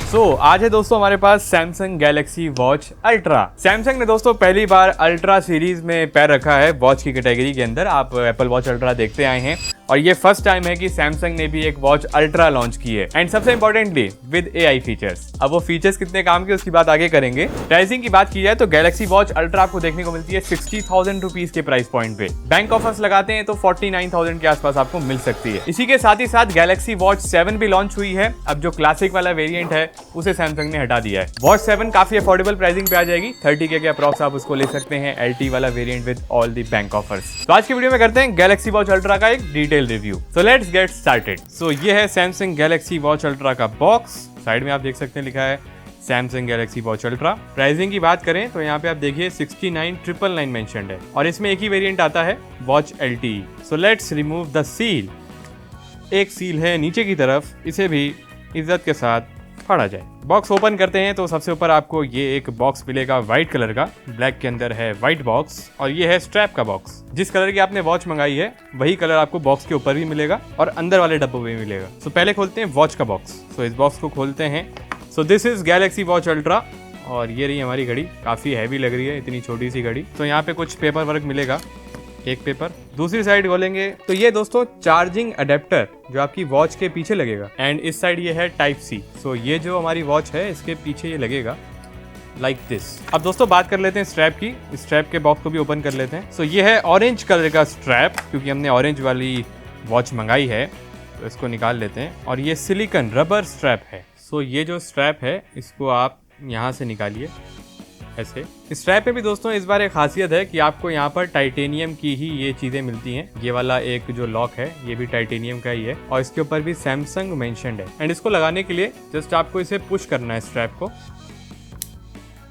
आज है दोस्तों हमारे पास Samsung Galaxy Watch Ultra. Samsung ने दोस्तों पहली बार अल्ट्रा सीरीज में पैर रखा है वॉच की कैटेगरी के अंदर। आप एप्पल वॉच अल्ट्रा देखते आए हैं और ये फर्स्ट टाइम है कि सैमसंग ने भी एक वॉच अल्ट्रा लॉन्च की है एंड सबसे इंपॉर्टेंटली विद AI फीचर्स। अब वो फीचर्स कितने काम के उसकी बात आगे करेंगे। प्राइसिंग की बात की जाए तो गैलेक्सी वॉच अल्ट्रा आपको देखने को मिलती है 60,000 रुपीज के प्राइस पॉइंट पे। बैंक ऑफर्स लगाते हैं तो 49,000 के आसपास आपको मिल सकती है। इसी के साथ ही साथ गैलेक्सी वॉच 7 भी लॉन्च हुई है। अब जो क्लासिक वाला वेरिएंट है उसे सैमसंग ने हटा दिया है। वॉच 7 काफी अफोर्डेबल प्राइसिंग पे आ जाएगी, 30K के अप्रॉक्स आप उसको ले सकते हैं LT वाला variant with all the bank offers. तो आज की वीडियो में करते हैं गैलेक्सी वॉच अल्ट्रा का एक detail review. So let's get started. So ये है सैमसंग गैलेक्सी वॉच अल्ट्रा का बॉक्स। साइड में आप देख सकते हैं लिखा है Samsung Galaxy Watch Ultra. Pricing की बात करें तो यहाँ पे आप देखिए 69,999 मेंशन्ड है और इसमें एक ही वेरिएंट आता है watch LTE। So let's remove the seal. एक सील है नीचे की तरफ, इसे भी इज्जत के साथ फाड़ा जाए। बॉक्स ओपन करते हैं तो सबसे ऊपर आपको ये एक बॉक्स मिलेगा व्हाइट कलर का। ब्लैक के अंदर है व्हाइट बॉक्स और ये है स्ट्रैप का बॉक्स। जिस कलर की आपने वॉच मंगाई है वही कलर आपको बॉक्स के ऊपर भी मिलेगा और अंदर वाले डब्बों में भी मिलेगा। तो पहले खोलते हैं वॉच का बॉक्स। तो इस बॉक्स को खोलते हैं। So this is Galaxy Watch ultra और ये रही हमारी घड़ी। काफ़ी हैवी लग रही है इतनी छोटी सी घड़ी। तो यहाँ पे कुछ पेपर वर्क मिलेगा, एक पेपर। दूसरी साइड खोलेंगे तो ये दोस्तों चार्जिंग अडेप्टर जो आपकी वॉच के पीछे लगेगा एंड इस साइड ये है टाइप C। सो ये जो हमारी वॉच है इसके पीछे ये लगेगा लाइक दिस। अब दोस्तों बात कर लेते हैं स्ट्रैप की। स्ट्रैप के बॉक्स को भी ओपन कर लेते हैं। सो ये है ऑरेंज कलर का स्ट्रैप, क्योंकि हमने ऑरेंज वाली वॉच मंगाई है तो इसको निकाल लेते हैं। और ये सिलिकॉन रबर स्ट्रैप है। सो ये जो स्ट्रैप है इसको आप यहाँ से निकालिए ऐसे। स्ट्रैप में भी दोस्तों इस बार एक खासियत है कि आपको यहाँ पर टाइटेनियम की ही ये चीज़ें मिलती हैं। ये वाला एक जो लॉक है ये भी टाइटेनियम का ही है और इसके ऊपर भी सैमसंग मेंशन्ड है। एंड इसको लगाने के लिए जस्ट आपको इसे पुश करना है स्ट्रैप को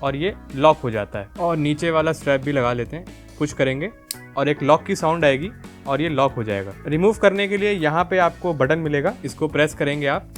और ये लॉक हो जाता है। और नीचे वाला स्ट्रैप भी लगा लेते हैं, पुश करेंगे और एक लॉक की साउंड आएगी और ये लॉक हो जाएगा। रिमूव करने के लिए यहाँ पे आपको बटन मिलेगा, इसको प्रेस करेंगे आप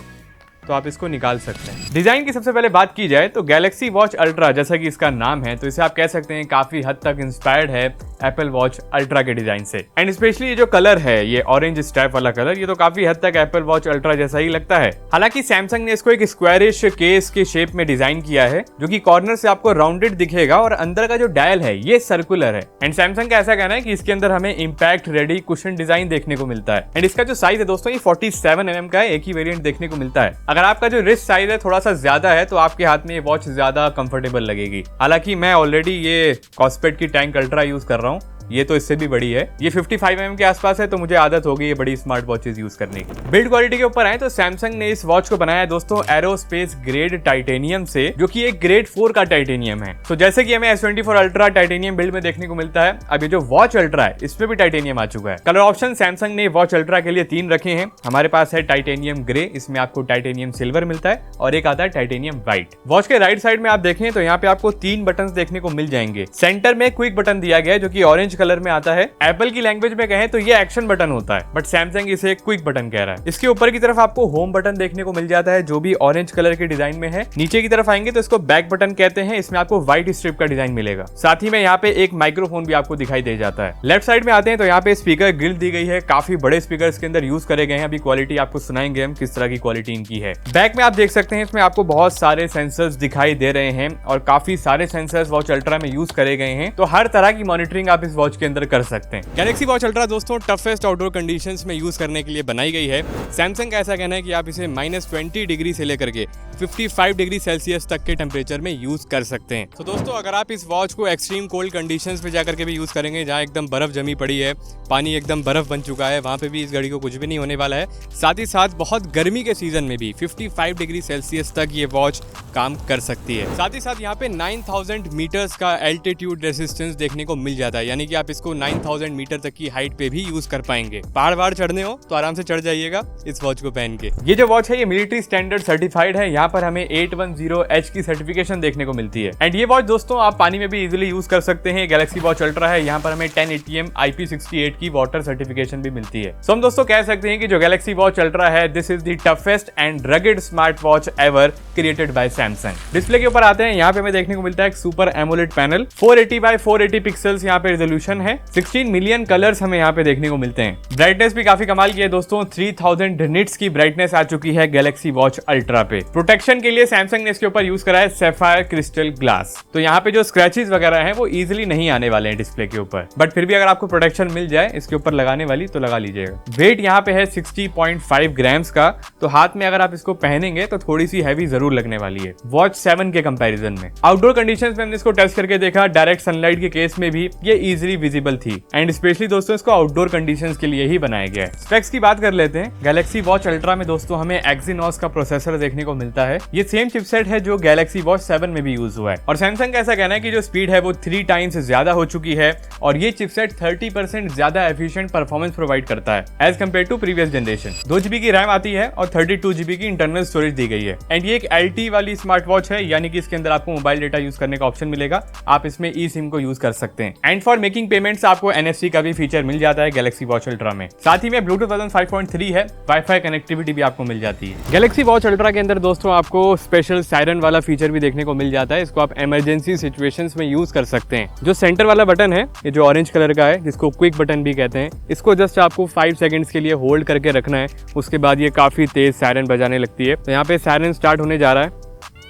तो आप इसको निकाल सकते हैं। डिजाइन की सबसे पहले बात की जाए तो गैलेक्सी वॉच अल्ट्रा जैसा कि इसका नाम है तो इसे आप कह सकते हैं काफी हद तक इंस्पायर्ड है एप्पल वॉच अल्ट्रा के डिजाइन से। एंड स्पेशली ये जो कलर है ये ऑरेंज स्ट्रैप वाला कलर, ये तो काफी हद तक एप्पल वॉच अल्ट्रा जैसा ही लगता है। हालांकि सैमसंग ने इसको एक स्क्वायरिश केस के शेप में डिजाइन किया है जो कि कॉर्नर से आपको राउंडेड दिखेगा और अंदर का जो डायल है ये सर्कुलर है। एंड सैमसंग का ऐसा कहना है कि इसके अंदर हमें इंपैक्ट रेडी कुशन डिजाइन देखने को मिलता है। एंड इसका जो साइज है दोस्तों ये 47mm का है, एक ही वेरिएंट देखने को मिलता है। अगर आपका जो रिस्ट साइज है थोड़ा सा ज्यादा है तो आपके हाथ में ये वॉच ज्यादा कंफर्टेबल लगेगी। हालांकि मैं ऑलरेडी ये कॉस्पेट की टैंक अल्ट्रा यूज कर रहा हूँ, ये तो इससे भी बड़ी है। ये 55mm के आसपास है तो मुझे आदत हो गई ये बड़ी स्मार्ट वॉचेस यूज करने की। बिल्ड क्वालिटी के ऊपर आए तो सैमसंग ने इस वॉच को बनाया है दोस्तों एरोस्पेस ग्रेड टाइटेनियम से, जो कि एक ग्रेड 4 का टाइटेनियम है। तो जैसे कि हमें S24 अल्ट्रा टाइटेनियम बिल्ड में देखने को मिलता है, अब ये जो वॉच अल्ट्रा है इसमें भी टाइटेनियम आ चुका है। कलर ऑप्शन सैमसंग ने वॉच अल्ट्रा के लिए 3 रखे हैं। हमारे पास है टाइटेनियम ग्रे, इसमें आपको टाइटेनियम सिल्वर मिलता है और एक आता है टाइटेनियम व्हाइट। वॉच के राइट साइड में आप देखें तो यहाँ पे आपको 3 बटन देखने को मिल जाएंगे। सेंटर में क्विक बटन दिया गया है जो कि ऑरेंज कलर में आता है। एप्पल की लैंग्वेज में कहें तो ये एक्शन बटन होता है बट सैमसंग इसे क्विक बटन कह रहा है। इसके ऊपर की तरफ आपको होम बटन देखने को मिल जाता है जो भी ऑरेंज कलर के डिजाइन में है। नीचे की तरफ आएंगे तो इसको बैक बटन कहते हैं, इसमें आपको व्हाइट स्ट्रिप का डिजाइन मिलेगा। साथ ही में यहाँ पे एक माइक्रोफोन भी आपको दिखाई दे जाता है। लेफ्ट साइड में आते हैं तो यहाँ पे स्पीकर ग्रिल दी गई है, काफी बड़े स्पीकर इसके अंदर यूज करे गए हैं। अभी क्वालिटी आपको सुनाएंगे हम किस तरह की क्वालिटी इनकी है। बैक में आप देख सकते हैं इसमें आपको बहुत सारे सेंसर्स दिखाई दे रहे हैं और काफी सारे सेंसर्स वॉच अल्ट्रा में यूज करे गए हैं, तो हर तरह की मॉनिटरिंग आप इस वॉच के अंदर कर सकते हैं। गैलेक्सी वॉच अल्ट्रा दोस्तों टफेस्ट आउटडोर कंडीशंस में यूज करने के लिए बनाई गई है। सैमसंग का ऐसा कहना है कि आप इसे -20 डिग्री से लेकर के 55 डिग्री सेल्सियस तक के टेम्परेचर में यूज कर सकते हैं। तो दोस्तों अगर आप इस वॉच को एक्सट्रीम कोल्ड कंडीशंस में जाकर के भी यूज करेंगे, जहां एकदम बर्फ जमी पड़ी है, पानी एकदम बर्फ बन चुका है, वहां पे भी इस घड़ी को कुछ भी नहीं होने वाला है। साथ ही साथ बहुत गर्मी के सीजन में भी 55 डिग्री सेल्सियस तक ये वॉच काम कर सकती है। साथ ही साथ यहाँ पे 9000 मीटर्स का एल्टीट्यूड रेसिस्टेंस देखने को मिल जाता है, यानी कि आप इसको 9000 मीटर तक की हाइट पे भी यूज कर पाएंगे। पहाड़ चढ़ने हो तो आराम से चढ़ जाइएगा इस वॉच को पहन के। ये जो वॉच है ये मिलिट्री स्टैंडर्ड सर्टिफाइड है। यहाँ पर हमें 810H की सर्टिफिकेशन देखने को मिलती है। एंड ये वॉच दोस्तों आप पानी में भी इजीली यूज कर सकते हैं। गैलेक्सी वॉच अल्ट्रा है, यहाँ पर हमें 10 ATM IP68 की वाटर सर्टिफिकेशन भी मिलती है। सो हम दोस्तों कह सकते हैं कि जो गैलेक्सी वॉच अल्ट्रा है this is the toughest and rugged smart watch ever created by Samsung. Display के ऊपर आते हैं, यहाँ पे हमें देखने को मिलता है एक super AMOLED panel, 480 by 480 pixels यहाँ पे रेजोल्यूशन रेजोल्यूशन है, 16 मिलियन कलर्स हमें यहाँ पे देखने को मिलते हैं। ब्राइटनेस भी काफी कमाल की है दोस्तों, 3000 निट्स की ब्राइटनेस आ चुकी है गैलेक्सी वॉच अल्ट्रा पे। प्रोटेक्शन के लिए सैमसंग ने इसके ऊपर यूज करा है सैफायर क्रिस्टल ग्लास, तो यहाँ पे जो स्क्रैचेस वगैरह हैं वो इजीली नहीं आने वाले हैं डिस्प्ले के ऊपर, बट फिर भी अगर आपको प्रोटेक्शन मिल जाए इसके ऊपर लगाने वाली तो लगा लीजिएगा। वेट यहाँ पे है 60.5 ग्राम्स का, तो हाथ में अगर आप इसको पहनेंगे तो थोड़ी सी हैवी जरूर लगने वाली है वॉच 7 के कंपैरिजन में। आउटडोर कंडीशंस में हमने इसको टेस्ट करके देखा, डायरेक्ट सनलाइट के केस में भी ये इजीली विजिबल थी एंड स्पेशली दोस्तों इसको आउटडोर कंडीशंस के लिए ही बनाया गया है। स्पेक्स की बात कर लेते हैं। गैलेक्सी वॉच अल्ट्रा में दोस्तों हमें एक्सिनोस का प्रोसेसर देखने को मिलता है। ये सेम चिपसेट है जो गैलेक्सी वॉच 7 में भी यूज हुआ है और सैमसंग का ऐसा कहना है कि जो स्पीड है वो 3 टाइम्स ज्यादा हो चुकी है और ये चिपसेट 30% ज्यादा एफिशिएंट परफॉर्मेंस प्रोवाइड करता है as compare to previous generation. 2GB की रैम आती है और 32GB की इंटरनल स्टोरेज दी गई है एंड ये एक LTE वाली स्मार्ट वॉच है, यानी कि इसके अंदर आपको मोबाइल डेटा यूज करने का ऑप्शन मिलेगा, आप इसमें ई सिम को यूज कर सकते हैं एंड फॉर मेकिंग पेमेंट्स आपको NFC का भी फीचर मिल जाता है गैलेक्सी वॉच अल्ट्रा में। साथ ही में ब्लूटूथ वर्जन 5.3 है, वाईफाई कनेक्टिविटी भी आपको मिल जाती है। गैलेक्सी वॉच अल्ट्रा के अंदर दोस्तों आपको स्पेशल सायरन वाला फीचर भी देखने को मिल जाता है, इसको आप इमरजेंसी सिचुएशंस में यूज कर सकते हैं। जो सेंटर वाला बटन है ये जो ऑरेंज कलर का है जिसको क्विक बटन भी कहते हैं, इसको जस्ट आपको 5 सेकंड्स के लिए होल्ड करके रखना है, उसके बाद ये काफी तेज सायरन बजाने लगती है। तो यहाँ पे सायरन स्टार्ट होने जा रहा है,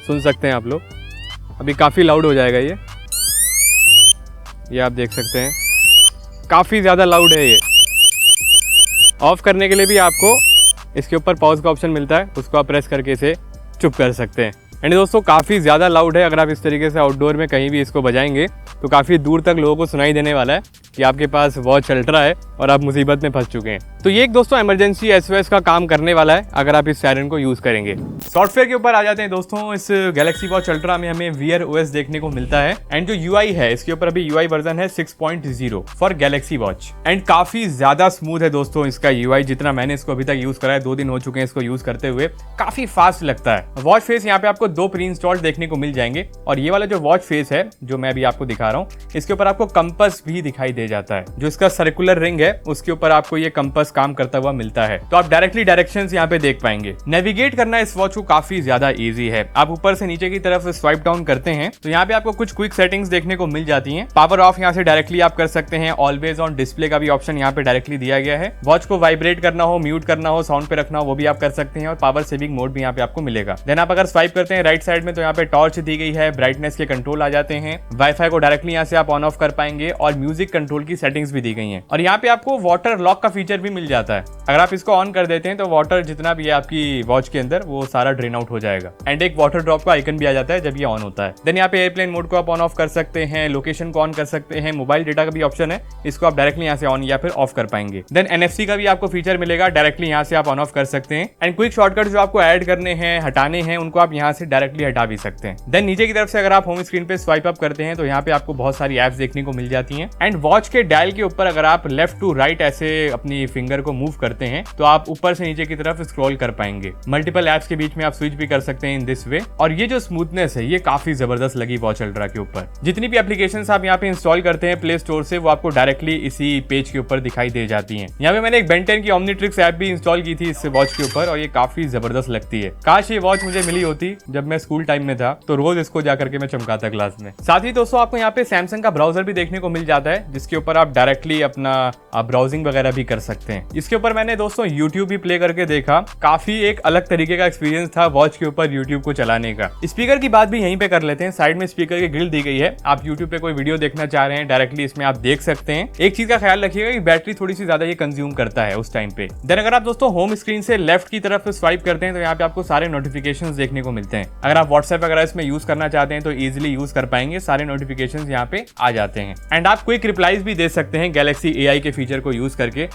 सुन सकते हैं आप लोग, अभी काफी लाउड हो जाएगा ये आप देख सकते हैं, काफी ज्यादा लाउड है ये। ऑफ करने के लिए भी आपको इसके ऊपर पॉज का ऑप्शन मिलता है, उसको आप प्रेस करके इसे चुप कर सकते हैं। एंड दोस्तों काफ़ी ज़्यादा लाउड है, अगर आप इस तरीके से आउटडोर में कहीं भी इसको बजाएंगे तो काफ़ी दूर तक लोगों को सुनाई देने वाला है कि आपके पास वॉच अल्ट्रा है और आप मुसीबत में फंस चुके हैं। तो ये एक दोस्तों इमरजेंसी SOS का काम करने वाला है अगर आप इस सायरन को यूज़ करेंगे। सॉफ्टवेयर के ऊपर आ जाते हैं दोस्तों। इस गैलेक्सी वॉच अल्ट्रा में हमें Wear OS देखने को मिलता है एंड जो UI है इसके ऊपर अभी UI वर्जन है 6.0 फॉर गैलेक्सी वॉच एंड काफ़ी ज़्यादा स्मूथ है दोस्तों इसका UI। जितना मैंने इसको अभी तक यूज़ करा है, 2 दिन हो चुके हैं इसको यूज़ करते हुए, काफ़ी फास्ट लगता है। वॉच फेस यहाँ पे आपको 2 प्री इंस्टॉल्ड देखने को मिल जाएंगे और ये वाला जो वॉच फेस है जो मैं अभी आपको दिखा रहा हूँ, इसके ऊपर आपको कंपास भी दिखाई दे जाता है। जो इसका सर्कुलर रिंग है उसके ऊपर आपको ये कंपास काम करता हुआ मिलता है, तो आप डायरेक्टली डायरेक्शंस यहाँ पे देख पाएंगे। नेविगेट करना इस वॉच को काफी ज्यादा इजी है। आप ऊपर से नीचे की तरफ स्वाइप डाउन करते हैं तो यहाँ पे आपको कुछ क्विक सेटिंग्स देखने को मिल जाती हैं। पावर ऑफ यहाँ से डायरेक्टली आप कर सकते हैं। ऑलवेज ऑन डिस्प्ले का भी ऑप्शन यहाँ पे डायरेक्टली दिया गया है। वॉच को वाइब्रेट करना हो, म्यूट करना हो, साउंड पे रखना हो, वो भी आप कर सकते हैं और पावर सेविंग मोड भी यहाँ पे आपको मिलेगा। देन आप अगर स्वाइप करते हैं राइट साइड में तो यहाँ पे टॉर्च दी गई है, ब्राइटनेस के कंट्रोल आ जाते हैं, वाईफाई को डायरेक्टली यहाँ से आप ऑन ऑफ कर पाएंगे और म्यूजिक कंट्रोल की सेटिंग्स भी दी गई हैं। और यहाँ पे आपको वाटर लॉक का फीचर भी मिल जाता है। अगर आप इसको ऑन कर देते हैं तो वाटर जितना भी है आपकी वॉच के अंदर वो सारा ड्रेन आउट हो जाएगा एंड एक वाटर ड्रॉप का आइकन भी आ जाता है जब ये ऑन होता है। देन यहाँ पे एयरप्लेन मोड को आप ऑन ऑफ कर सकते हैं, लोकेशन को ऑन कर सकते हैं, मोबाइल डेटा का भी ऑप्शन है, इसको आप डायरेक्टली यहाँ से ऑन या फिर ऑफ कर पाएंगे। देन NFC का भी आपको फीचर मिलेगा, डायरेक्टली यहाँ से आप ऑन ऑफ कर सकते हैं एंड क्विक शॉर्टकट जो आपको ऐड करने हैं, हटाने हैं, उनको आप यहाँ से डायरेक्टली हटा भी सकते हैं। देन नीचे की तरफ से अगर आप होम स्क्रीन पे स्वाइप अप करते हैं तो यहाँ पे आपको बहुत सारी एप्स देखने को मिल जाती हैं एंड वॉच के डायल के ऊपर अगर आप लेफ्ट टू राइट ऐसे अपनी फिंगर को मूव करते हैं तो आप ऊपर से नीचे की तरफ स्क्रॉल कर पाएंगे। मल्टीपल एप्स के बीच में आप स्विच भी कर सकते हैं इन दिस वे। और ये जो स्मूथनेस है ये काफी जबरदस्त लगी वॉच अल्ट्रा के ऊपर। जितनी भी एप्लीकेशंस आप यहाँ पे इंस्टॉल करते हैं प्ले स्टोर से वो आपको डायरेक्टली इसी पेज के ऊपर दिखाई दे जाती हैं। यहाँ पे मैंने एक Ben 10 की Omnitrix ऐप भी इंस्टॉल की थी इस वॉच के ऊपर और ये काफी जबरदस्त लगती है। काश ये वॉच मुझे मिली होती जब मैं स्कूल टाइम में था, तो रोज इसको जाकर के मैं चमकाता क्लास में। साथ ही दोस्तों आपको यहाँ पे सैमसंग का ब्राउजर भी देखने को मिल जाता है जिसके ऊपर आप डायरेक्टली अपना ब्राउजिंग वगैरह भी कर सकते हैं। इसके ऊपर मैंने दोस्तों YouTube भी प्ले करके देखा, काफी एक अलग तरीके का एक्सपीरियंस था वॉच के ऊपर YouTube को चलाने का। स्पीकर की बात भी यहीं पे कर लेते हैं। साइड में स्पीकर की ग्रिल दी गई है, आप YouTube पे कोई वीडियो देखना चाह रहे हैं डायरेक्टली इसमें आप देख सकते हैं। एक चीज का ख्याल रखिएगा कि बैटरी थोड़ी सी ज्यादा ये कंज्यूम करता है उस टाइम पे। देन अगर आप दोस्तों होम स्क्रीन से लेफ्ट की तरफ स्वाइप करते हैं तो यहाँ पे आपको सारे नोटिफिकेशंस देखने को मिलते हैं। अगर आप व्हाट्सएप वगैरह इसमें यूज करना चाहते हैं तो इजिली यूज कर पाएंगे, सारे नोटिफिकेशंस यहाँ पे आ जाते हैं एंड आप क्विक रिप्लाईज भी दे सकते हैं गैलेक्सी AI के फीचर को यूज करके।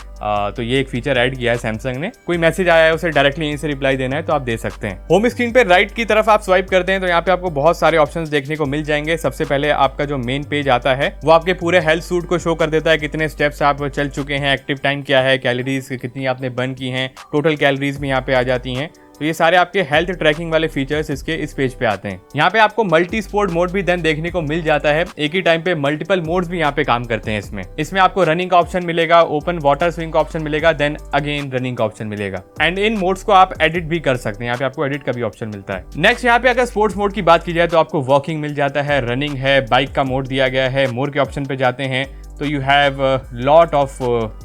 तो ये एक फीचर ऐड किया है सैमसंग ने। कोई मैसेज आया है उसे डायरेक्टली यहीं से रिप्लाई देना है तो आप दे सकते हैं। होम स्क्रीन पे राइट की तरफ आप स्वाइप करते हैं तो यहाँ पे आपको बहुत सारे ऑप्शंस देखने को मिल जाएंगे। सबसे पहले आपका जो मेन पेज आता है वो आपके पूरे हेल्थ सूट को शो कर देता है, कितने स्टेप्स आप चल चुके हैं, एक्टिव टाइम क्या है, कैलोरीज कितनी आपने बर्न की हैं, टोटल कैलोरीज भी यहाँ पे आ जाती हैं। तो ये सारे आपके हेल्थ ट्रैकिंग वाले फीचर्स इसके इस पेज पे आते हैं। यहाँ पे आपको मल्टी स्पोर्ट मोड भी देन देखने को मिल जाता है। एक ही टाइम पे मल्टीपल मोड्स भी यहाँ पे काम करते हैं इसमें आपको रनिंग का ऑप्शन मिलेगा, ओपन वाटर स्विंग का ऑप्शन मिलेगा, देन अगेन रनिंग का ऑप्शन मिलेगा एंड इन मोड्स को आप एडिट भी कर सकते हैं। यहाँ पे आपको एडिट का भी ऑप्शन मिलता है। नेक्स्ट यहाँ पे अगर स्पोर्ट्स मोड की बात की जाए तो आपको वॉकिंग मिल जाता है, रनिंग है, बाइक का मोड दिया गया है, मोर के ऑप्शन पे जाते हैं तो you have lot of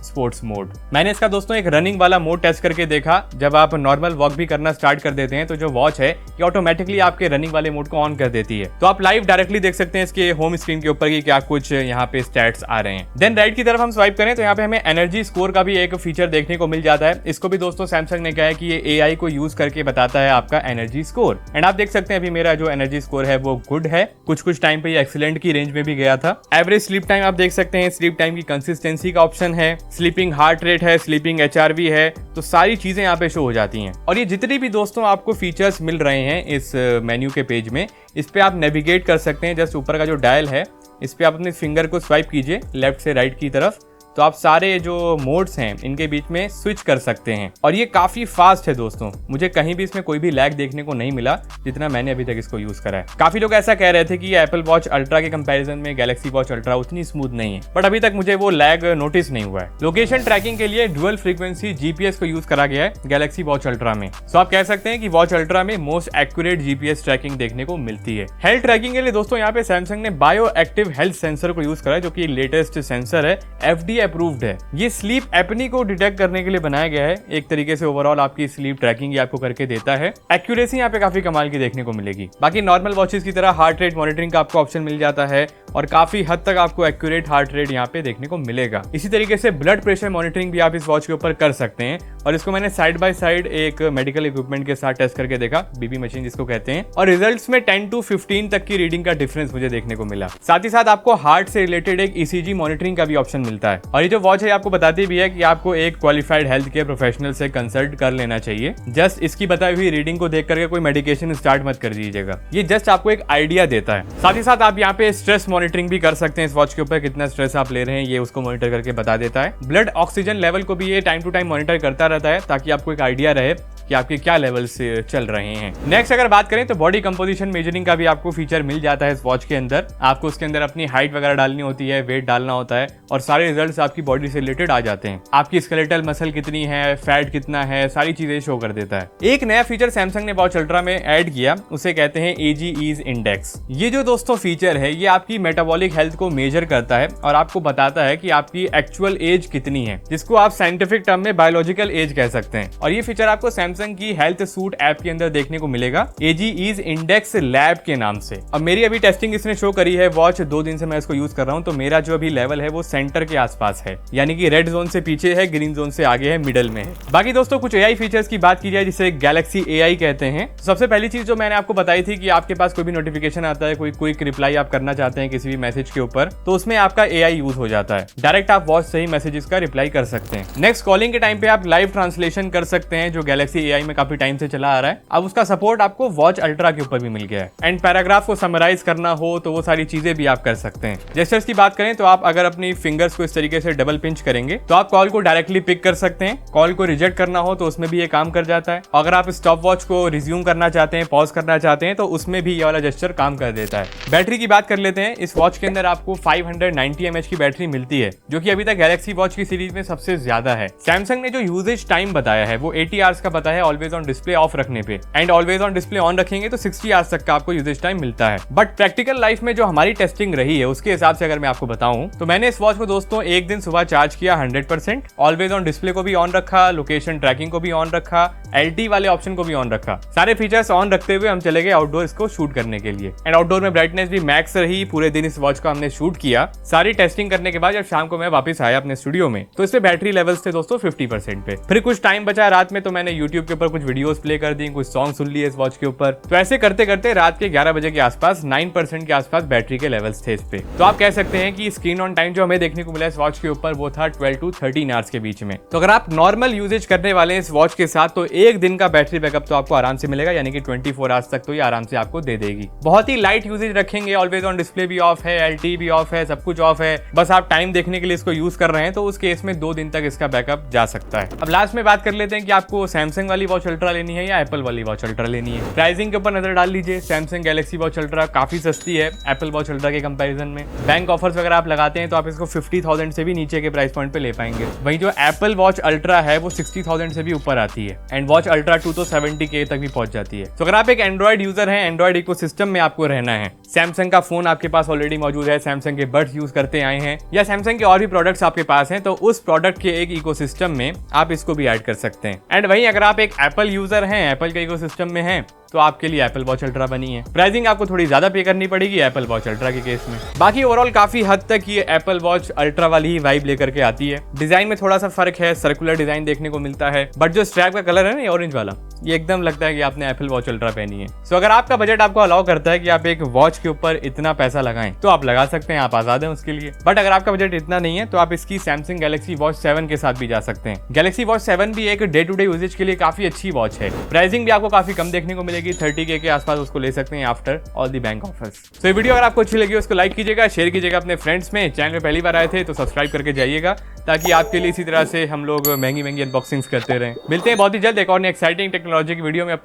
sports mode. मैंने इसका दोस्तों एक रनिंग वाला मोड टेस्ट करके देखा। जब आप नॉर्मल वॉक भी करना स्टार्ट कर देते हैं तो जो वॉच है ये ऑटोमेटिकली आपके रनिंग वाले मोड को ऑन कर देती है। तो आप लाइव डायरेक्टली देख सकते हैं इसके होम स्क्रीन के ऊपर कि क्या कुछ यहाँ पे स्टैट्स आ रहे हैं। देन राइट की तरफ हम स्वाइप करें तो यहाँ पे हमें एनर्जी स्कोर का भी एक फीचर देखने को मिल जाता है। इसको भी दोस्तों सैमसंग ने कहा है कि ये AI को यूज करके बताता है आपका एनर्जी स्कोर। एंड आप देख सकते हैं अभी मेरा जो एनर्जी स्कोर है वो गुड है। कुछ टाइम पे ये एक्सीलेंट की रेंज में भी गया था। एवरेज स्लीप टाइम आप देख सकते हैं, स्लीप टाइम की कंसिस्टेंसी का ऑप्शन है, स्लीपिंग हार्ट रेट है, स्लीपिंग HRV है, तो सारी चीजें यहाँ पे शो हो जाती हैं। और ये जितनी भी दोस्तों आपको फीचर्स मिल रहे हैं इस मेन्यू के पेज में, इस पे आप नेविगेट कर सकते हैं। जस्ट ऊपर का जो डायल है इस पे आप अपने फिंगर को स्वाइप कीजिए लेफ्ट से राइट की तरफ, तो आप सारे जो मोड्स हैं इनके बीच में स्विच कर सकते हैं। और ये काफी फास्ट है दोस्तों, मुझे कहीं भी इसमें कोई भी लैग देखने को नहीं मिला जितना मैंने अभी तक इसको यूज करा है। काफी लोग ऐसा कह रहे थे कि एप्पल वॉच अल्ट्रा के कंपैरिजन में गैलेक्सी वॉच अल्ट्रा उतनी स्मूथ नहीं है, बट अभी तक मुझे वो लैग नोटिस नहीं हुआ है। लोकेशन ट्रैकिंग के लिए डुअल फ्रीक्वेंसी GPS को यूज करा गया है गैलेक्सी वॉच अल्ट्रा में। सो आप कह सकते हैं कि वॉच अल्ट्रा में मोस्ट एक्यूरेट GPS ट्रैकिंग देखने को मिलती है। हेल्थ ट्रैकिंग के लिए दोस्तों यहाँ पे सैमसंग ने बायो एक्टिव हेल्थ सेंसर को यूज करा है, जो कि लेटेस्ट सेंसर है, FDA अप्रूव्ड है। ये स्लीप एपनी को डिटेक्ट करने के लिए बनाया गया है। एक तरीके से ओवरऑल आपकी स्लीप ट्रैकिंग ये आपको करके देता है। एक्यूरेसी यहाँ पे काफी कमाल की देखने को मिलेगी। बाकी नॉर्मल वॉचेस की तरह हार्ट रेट मॉनिटरिंग का आपको ऑप्शन मिल जाता है और काफी हद तक आपको एक्यूरेट हार्ट रेट यहाँ पे देखने को मिलेगा। इसी तरीके से ब्लड प्रेशर मॉनिटरिंग भी आप इस वॉच के ऊपर कर सकते हैं। और इसको मैंने साइड बाय साइड एक मेडिकल इक्विपमेंट के साथ टेस्ट करके देखा, बीबी मशीन जिसको कहते हैं, और रिजल्ट्स में 10 to 15 तक की रीडिंग का डिफरेंस मुझे देखने को मिला। साथ ही साथ आपको हार्ट से रिलेटेड एक ECG मॉनिटरिंग का भी ऑप्शन मिलता है। और ये जो वॉच है आपको बताती भी है कि आपको एक क्वालिफाइड हेल्थ केयर प्रोफेशनल से कंसल्ट कर लेना चाहिए। जस्ट इसकी बताई हुई रीडिंग को देख करके कोई मेडिकेशन स्टार्ट मत कर दीजिएगा, ये जस्ट आपको एक आइडिया देता है। साथ ही साथ आप यहाँ पे स्ट्रेस मॉनिटरिंग भी कर सकते हैं। इस वॉच के ऊपर कितना स्ट्रेस आप ले रहे हैं ये उसको मॉनिटर करके बता देता है। ब्लड ऑक्सीजन लेवल को भी ये टाइम टू टाइम मॉनिटर करता रहता है, ताकि आपको एक आइडिया रहे कि आपके क्या लेवल से चल रहे हैं। नेक्स्ट अगर बात करें तो बॉडी कंपोजिशन मेजरिंग का भी आपको फीचर मिल जाता है इस वॉच के अंदर। आपको उसके अंदर अपनी हाइट वगैरह डालनी होती है, वेट डालना होता है, और सारे रिजल्ट्स आपकी बॉडी से रिलेटेड आ जाते हैं। आपकी स्केलेटल मसल कितनी है, फैट कितना है, सारी चीजें शो कर देता है। एक नया फीचर सैमसंग ने वॉच अल्ट्रा में ऐड किया, उसे कहते हैं AG Ease इंडेक्स। ये जो दोस्तों फीचर है ये आपकी मेटाबॉलिक हेल्थ को मेजर करता है और आपको बताता है कि आपकी एक्चुअल एज कितनी है, जिसको आप साइंटिफिक टर्म में बायोलॉजिकल एज कह सकते हैं। और ये फीचर आपको सैमसंग की हेल्थ सूट ऐप के अंदर देखने को मिलेगा, AG Ease इंडेक्स लैब के नाम से। अब मेरी अभी टेस्टिंग इसने शो करी है, वॉच 2 दिन से मैं इसको यूज कर रहा हूं, तो मेरा जो अभी लेवल है वो सेंटर के आसपास है, यानी कि रेड जोन से पीछे है, ग्रीन जोन से आगे है, मिडल में है। बाकी दोस्तों कुछ AI फीचर्स की बात की जाए जिसे गैलेक्सी AI कहते हैं। सबसे पहली चीज जो मैंने आपको बताई थी कि आपके पास कोई भी नोटिफिकेशन आता है, कोई क्विक रिप्लाई आप करना चाहते हैं किसी भी मैसेज के ऊपर, तो उसमें आपका AI यूज हो जाता है। डायरेक्ट आप वॉच से ही मैसेजेस का रिप्लाई कर सकते हैं। नेक्स्ट कॉलिंग के टाइम पे आप लाइव ट्रांसलेशन कर सकते हैं, जो गैलेक्सी AI में काफी टाइम से चला आ रहा है। अब उसका सपोर्ट आपको वॉच अल्ट्रा के ऊपर भी मिल गया है। एंड पैराग्राफ को समराइज करना हो तो वो सारी चीजें भी आप कर सकते हैं। जेस्चर्स की बात करें तो आप अगर अपनी फिंगर्स को इस तरीके से डबल पिंच करेंगे तो आप कॉल को डायरेक्टली पिक कर सकते हैं। कॉल को रिजेक्ट करना हो तो उसमें भी ये काम कर जाता है। अगर आप स्टॉप वॉच को रिज्यूम करना चाहते हैं, पॉज करना चाहते हैं, तो उसमें भी ये वाला जेस्चर काम कर देता है। बैटरी की बात कर लेते हैं। इस वॉच के अंदर आपको 590 mAh की बैटरी मिलती है, जो कि अभी तक गैलेक्सी वॉच की सीरीज में सबसे ज्यादा है। सैमसंग ने जो यूजेज टाइम बताया है वो 80 आवर्स का बताया है ऑलवेज ऑन डिस्प्ले ऑफ रखने पे, and always on display on रखेंगे तो 60 आवर्स तक का आपको यूजेज टाइम मिलता है। बट प्रैक्टिकल लाइफ में जो हमारी टेस्टिंग रही है उसके हिसाब से अगर मैं आपको बताऊं तो मैंने इस वॉच को दोस्तों एक दिन सुबह चार्ज किया 100%, ऑलवेज ऑन डिस्प्ले को भी ऑन रखा, लोकेशन ट्रैकिंग को भी ऑन रखा, LT वाले ऑप्शन को भी ऑन रखा। सारे फीचर्स ऑन रखते हुए हम चले गए आउटडोर इसको शूट करने के लिए। एंड आउटडोर में ब्राइटनेस भी मैक्स रही। पूरे दिन इस वॉच को हमने शूट किया। सारी टेस्टिंग करने के बाद जब शाम को मैं वापस आया अपने स्टूडियो में तो इससे बैटरी लेवल्स थे दोस्तों 50% पे। फिर कुछ टाइम बचा रात में तो मैंने यूट्यूब के ऊपर कुछ वीडियोस प्ले कर दी, कुछ सॉन्ग सुन लिए इस वॉच के ऊपर। तो ऐसे करते करते रात के 11 बजे के आसपास 9% के आसपास बैटरी के लेवल्स थे इस पे। तो आप कह सकते हैं कि स्क्रीन ऑन टाइम जो हमें देखने को मिला इस वॉच के ऊपर वो था 12 to 13 आवर्स के बीच में। तो अगर आप नॉर्मल यूजेज करने वाले हैं इस वॉच के साथ तो एक दिन का बैटरी बैकअप तो आपको आराम से मिलेगा, यानी कि 24 आवर्स तक तो ये आराम से आपको दे देगी। बहुत ही लाइट यूजेज रखेंगे, ऑलवेज ऑन डिस्प्ले भी ऑफ है, LT भी ऑफ है, सब कुछ ऑफ है, बस आप टाइम देखने के लिए इसको यूज कर रहे हैं तो उस केस में 2 दिन तक इसका बैकअप जा सकता है। अब लास्ट में बात कर लेते हैं कि आपको सैमसंग सैमसंग वाली वॉच अल्ट्रा लेनी है या एप्पल वाली वॉच अल्ट्रा लेनी है। प्राइसिंग के ऊपर नजर डाल लीजिए, सैमसंग गैलेक्सी वॉच अल्ट्रा काफी सस्ती है एप्पल वॉच अल्ट्रा के कंपैरिजन में। बैंक ऑफर्स वगैरह आप लगाते हैं तो आप इसको 50,000 से भी नीचे के प्राइस पॉइंट पे ले पाएंगे। वहीं जो एप्पल वॉच अल्ट्रा है वो 60,000 से भी ऊपर आती है एंड वॉच अल्ट्रा 2 तो 70K तक भी पहुंच जाती है। तो अगर आप एक एंड्रॉइड यूजर हैं, एंड्रॉइड इकोसिस्टम में आपको रहना है, सैमसंग का फोन आपके पास ऑलरेडी मौजूद है, सैमसंग के बड्स यूज करते आए हैं या सैमसंग के और भी प्रोडक्ट्स आपके पास हैं, तो उस प्रोडक्ट के एक इकोसिस्टम में आप इसको भी ऐड कर सकते हैं। एंड वहीं अगर आप एक एप्पल यूजर हैं, एप्पल के इकोसिस्टम में हैं, तो आपके लिए एप्पल वॉच अल्ट्रा बनी है। प्राइसिंग आपको थोड़ी ज्यादा पे करनी पड़ेगी एप्पल वॉच अल्ट्रा के केस में। बाकी ओवरऑल काफी हद तक ये एप्पल वॉच अल्ट्रा वाली ही वाइब लेकर के आती है। डिजाइन में थोड़ा सा फर्क है, सर्कुलर डिजाइन देखने को मिलता है, बट जो स्ट्रैप का कलर है ना, ऑरेंज वाला, ये एकदम लगता है कि आपने एप्पल वॉच अल्ट्रा पहनी है। सो अगर आपका बजट आपको अलाउ करता है कि आप एक वॉच के ऊपर इतना पैसा लगाएं तो आप लगा सकते हैं, आप आजाद हैं उसके लिए। बट अगर आपका बजट इतना नहीं है तो आप इसकी सैमसंग गैलेक्सी वॉच 7 के साथ भी जा सकते हैं। गैलेक्सी वॉच 7 भी एक डे टू डे यूजेज के लिए काफी अच्छी वॉच है। प्राइसिंग भी आपको काफी कम देखने को मिलेगी, 30K के आसपास उसको ले सकते हैं after all the bank offers. तो ये वीडियो अगर आपको अच्छी लगी उसको लाइक कीजिएगा, शेयर कीजिएगा अपने फ्रेंड्स में। चैनल पे पहली बार आए थे तो सब्सक्राइब करके जाइएगा ताकि आपके लिए इसी तरह से हम लोग महंगी महंगी अनबॉक्सिंग्स करते रहें। मिलते हैं बहुत ही जल्द एक और एक्साइटिंग टेक्नोलॉजी की वीडियो में।